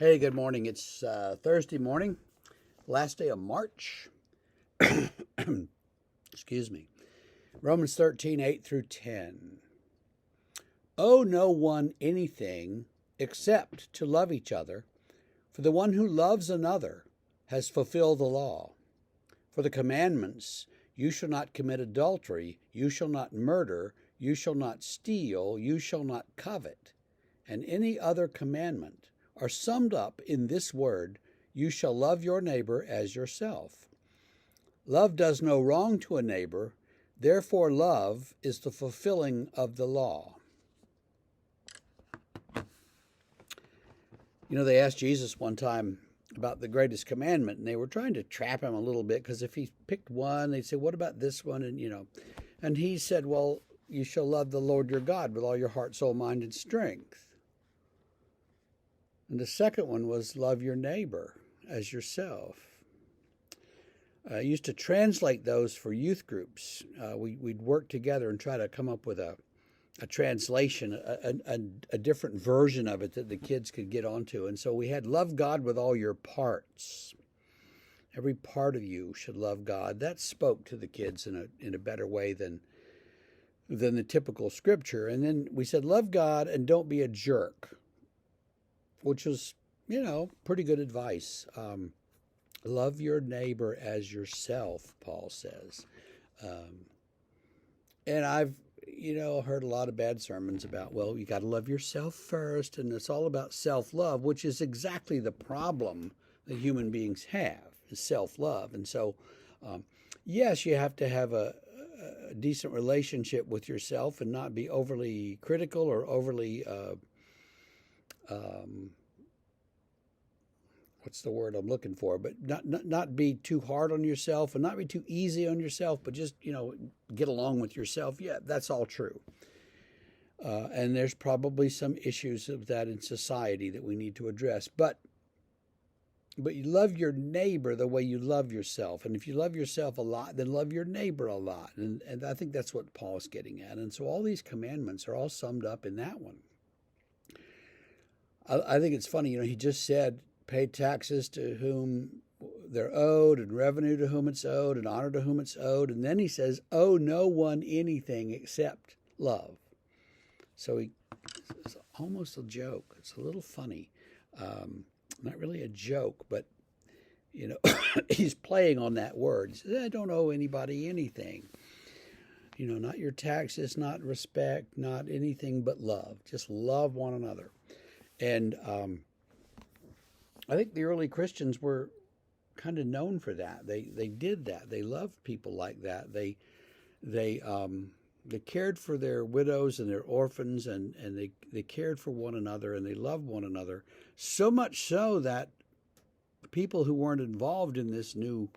Hey, good morning. It's Thursday morning, last day of March. Excuse me. Romans 13, 8 through 10. Owe no one anything except to love each other, for the one who loves another has fulfilled the law. For the commandments, you shall not commit adultery, you shall not murder, you shall not steal, you shall not covet, and any other commandment are summed up in this word, you shall love your neighbor as yourself. Love does no wrong to a neighbor, therefore love is the fulfilling of the law. You know, they asked Jesus one time about the greatest commandment, and they were trying to trap him a little bit, because if he picked one, they'd say, what about this one? And he said, well, you shall love the Lord your God with all your heart, soul, mind, and strength. And the second one was love your neighbor as yourself. I used to translate those for youth groups. We'd work together and try to come up with a translation, a different version of it that the kids could get onto. And so we had love God with all your parts. Every part of you should love God. That spoke to the kids in a better way than the typical scripture. And then we said, love God and don't be a jerk, which was, pretty good advice. Love your neighbor as yourself, Paul says. And I've, heard a lot of bad sermons about, well, you got to love yourself first. And it's all about self-love, which is exactly the problem that human beings have, is self-love. And so, yes, you have to have a decent relationship with yourself and not be overly critical or overly what's the word I'm looking for? But not be too hard on yourself and not be too easy on yourself, but just, get along with yourself. Yeah, that's all true. And there's probably some issues of that in society that we need to address. But you love your neighbor the way you love yourself. And if you love yourself a lot, then love your neighbor a lot. And I think that's what Paul's getting at. And so all these commandments are all summed up in that one. I think it's funny, he just said, pay taxes to whom they're owed, and revenue to whom it's owed, and honor to whom it's owed. And then he says, owe no one anything except love. So it's almost a joke. It's a little funny. Not really a joke, but, he's playing on that word. He says, I don't owe anybody anything. Not your taxes, not respect, not anything but love. Just love one another. And I think the early Christians were kind of known for that. They did that. They loved people like that. They cared for their widows and their orphans, and they cared for one another, and they loved one another. So much so that people who weren't involved in this new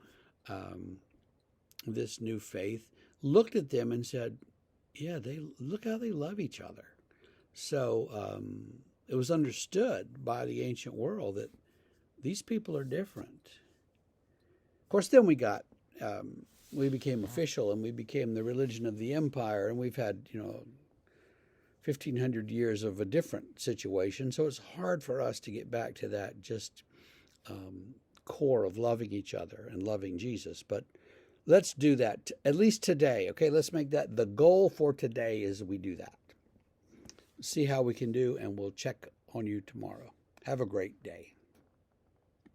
faith looked at them and said, yeah, look how they love each other. So it was understood by the ancient world that these people are different. Of course, then we became official, and we became the religion of the empire, and we've had, 1,500 years of a different situation. So it's hard for us to get back to that just core of loving each other and loving Jesus. But let's do that, at least today. Okay, let's make that the goal for today, is we do that. See how we can do, and we'll check on you tomorrow. Have a great day.